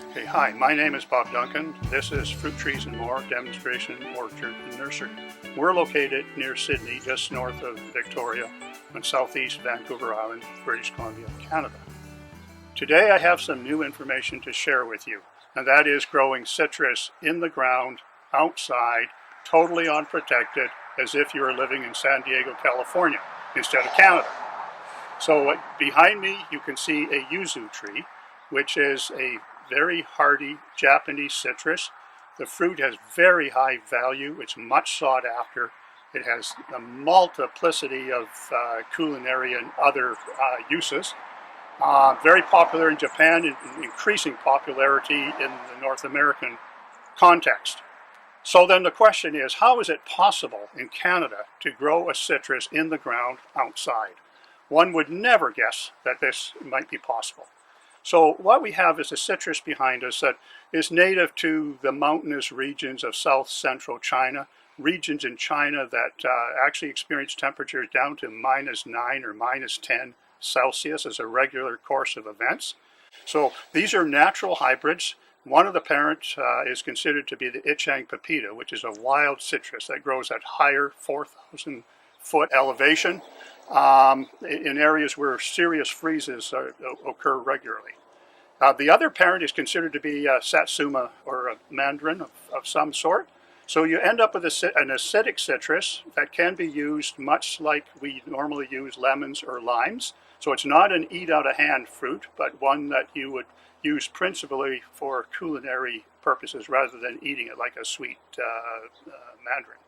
Hey, hi, my name is Bob Duncan. This is Fruit Trees and More Demonstration Orchard and Nursery. We're located near Sydney, just north of Victoria, on southeast Vancouver Island, British Columbia, Canada. Today I have some new information to share with you, and that is growing citrus in the ground, outside, totally unprotected, as if you were living in San Diego, California, instead of Canada. So behind me you can see a yuzu tree, which is a very hardy Japanese citrus. The fruit has very high value. It's much sought after. It has a multiplicity of culinary and other uses. Very popular in Japan and increasing popularity in the North American context. So then the question is, how is it possible in Canada to grow a citrus in the ground outside? One would never guess that this might be possible. So what we have is a citrus behind us that is native to the mountainous regions of south-central China, regions in China that actually experience temperatures down to -9 or -10 Celsius as a regular course of events. So these are natural hybrids. One of the parents is considered to be the Ichang pepita, which is a wild citrus that grows at higher 4,000 foot elevation in areas where serious freezes occur regularly. The other parent is considered to be a satsuma or a mandarin of some sort. So you end up with an acidic citrus that can be used much like we normally use lemons or limes. So it's not an eat out of hand fruit, but one that you would use principally for culinary purposes rather than eating it like a sweet mandarin.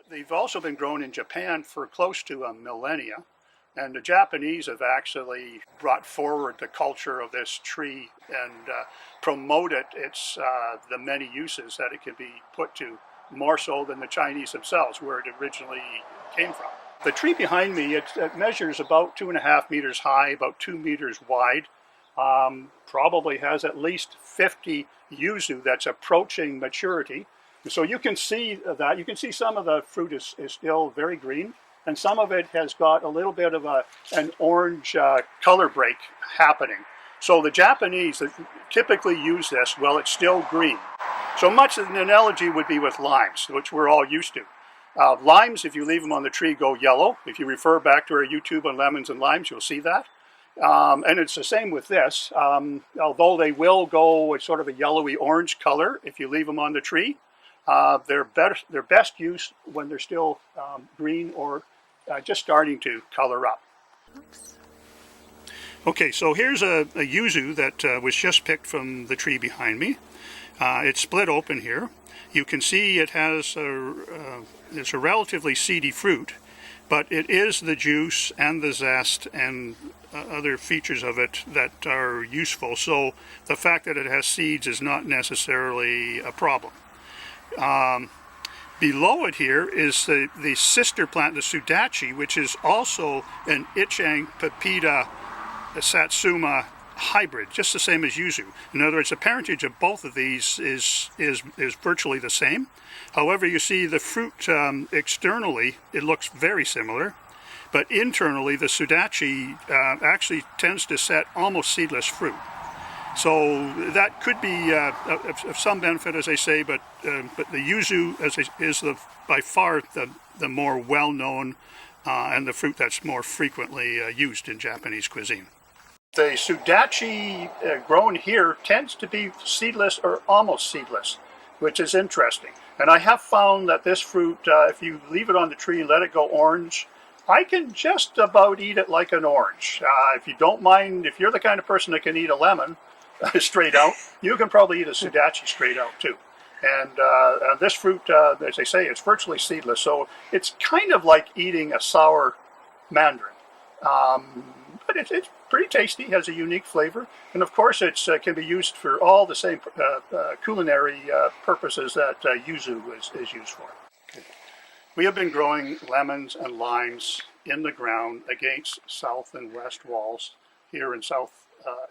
They've also been grown in Japan for close to a millennia, and the Japanese have actually brought forward the culture of this tree and promoted the many uses that it can be put to, more so than the Chinese themselves, where it originally came from. The tree behind me, it measures about 2.5 meters high, about 2 meters wide, probably has at least 50 yuzu that's approaching maturity. So you can see that. You can see some of the fruit is still very green, and some of it has got a little bit of an orange color break happening. So the Japanese typically use this while it's still green. So much of an analogy would be with limes, which we're all used to. Limes, if you leave them on the tree, go yellow. If you refer back to our YouTube on lemons and limes, you'll see that. And it's the same with this. Although they will go with sort of a yellowy orange color if you leave them on the tree. They're best used when they're still green or just starting to color up. Oops. Okay, so here's a yuzu that was just picked from the tree behind me. It's split open here. You can see it has it's a relatively seedy fruit, but it is the juice and the zest and other features of it that are useful. So the fact that it has seeds is not necessarily a problem. Below it here is the sister plant, the Sudachi, which is also an Ichang pepita satsuma hybrid, just the same as yuzu. In other words, the parentage of both of these is virtually the same. However, you see the fruit externally, it looks very similar, but internally the Sudachi actually tends to set almost seedless fruit. So that could be of some benefit, as I say, but the yuzu is by far the more well-known and the fruit that's more frequently used in Japanese cuisine. The Sudachi grown here tends to be seedless or almost seedless, which is interesting. And I have found that this fruit, if you leave it on the tree and let it go orange, I can just about eat it like an orange. If you don't mind, if you're the kind of person that can eat a lemon straight out, you can probably eat a Sudachi straight out too. And this fruit, as I say, it's virtually seedless, so it's kind of like eating a sour mandarin. But it's pretty tasty, has a unique flavor, and of course it can be used for all the same culinary purposes that yuzu is used for. Okay. We have been growing lemons and limes in the ground against south and west walls here in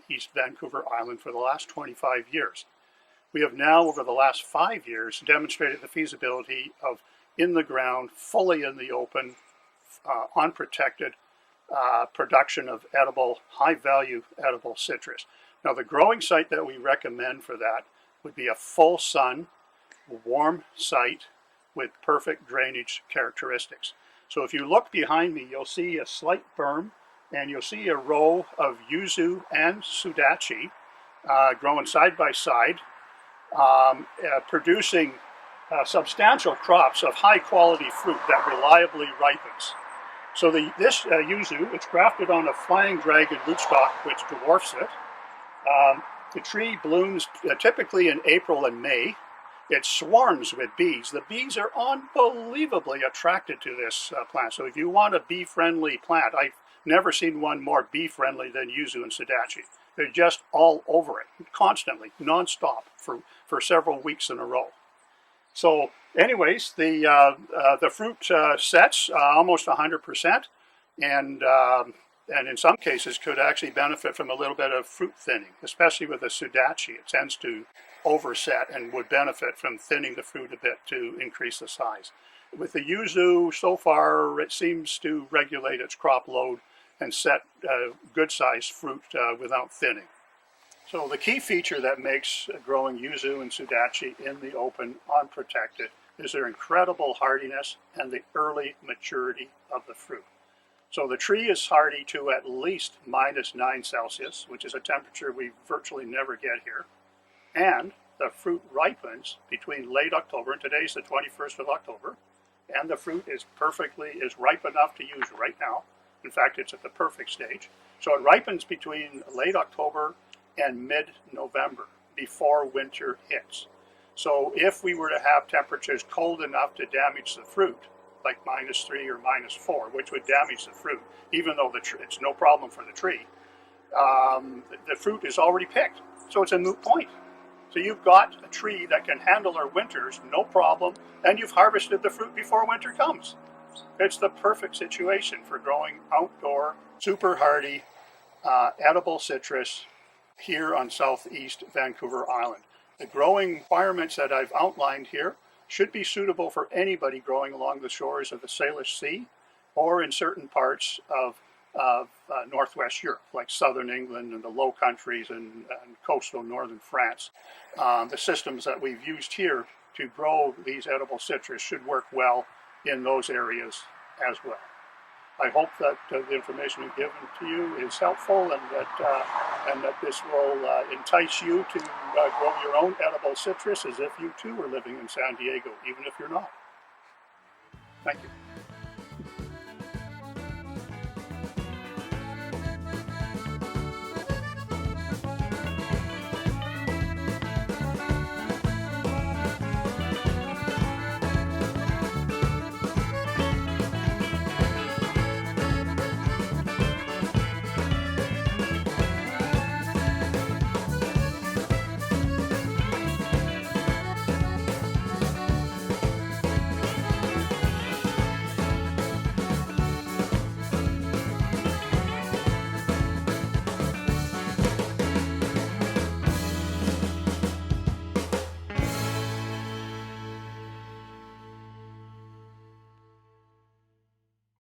East Vancouver Island for the last 25 years. We have now, over the last 5 years, demonstrated the feasibility of in the ground, fully in the open, unprotected production of edible, high-value edible citrus. Now the growing site that we recommend for that would be a full sun, warm site with perfect drainage characteristics. So if you look behind me, you'll see a slight berm, and you'll see a row of Yuzu and Sudachi growing side by side, producing substantial crops of high quality fruit that reliably ripens. So this Yuzu, it's grafted on a flying dragon rootstock which dwarfs it. The tree blooms typically in April and May. It swarms with bees. The bees are unbelievably attracted to this plant. So if you want a bee-friendly plant, I've never seen one more bee-friendly than Yuzu and Sudachi. They're just all over it, constantly, non-stop, for several weeks in a row. So anyways, the fruit sets almost 100%, and in some cases could actually benefit from a little bit of fruit thinning, especially with the Sudachi. It tends to overset and would benefit from thinning the fruit a bit to increase the size. With the Yuzu, so far, it seems to regulate its crop load and set good sized fruit without thinning. So the key feature that makes growing Yuzu and Sudachi in the open, unprotected, is their incredible hardiness and the early maturity of the fruit. So the tree is hardy to at least -9°C, which is a temperature we virtually never get here. And the fruit ripens between late October, and today's the 21st of October, and the fruit is ripe enough to use right now. In fact, it's at the perfect stage. So it ripens between late October and mid-November, before winter hits. So if we were to have temperatures cold enough to damage the fruit, like -3 or -4, which would damage the fruit, even though it's no problem for the tree, the fruit is already picked. So it's a moot point. So you've got a tree that can handle our winters, no problem, and you've harvested the fruit before winter comes. It's the perfect situation for growing outdoor, super hardy, edible citrus here on southeast Vancouver Island. The growing requirements that I've outlined here should be suitable for anybody growing along the shores of the Salish Sea or in certain parts of northwest Europe, like southern England and the Low Countries and coastal northern France. The systems that we've used here to grow these edible citrus should work well in those areas as well. I hope that the information we've given to you is helpful, and that this will entice you to grow your own edible citrus as if you too were living in San Diego, even if you're not. Thank you.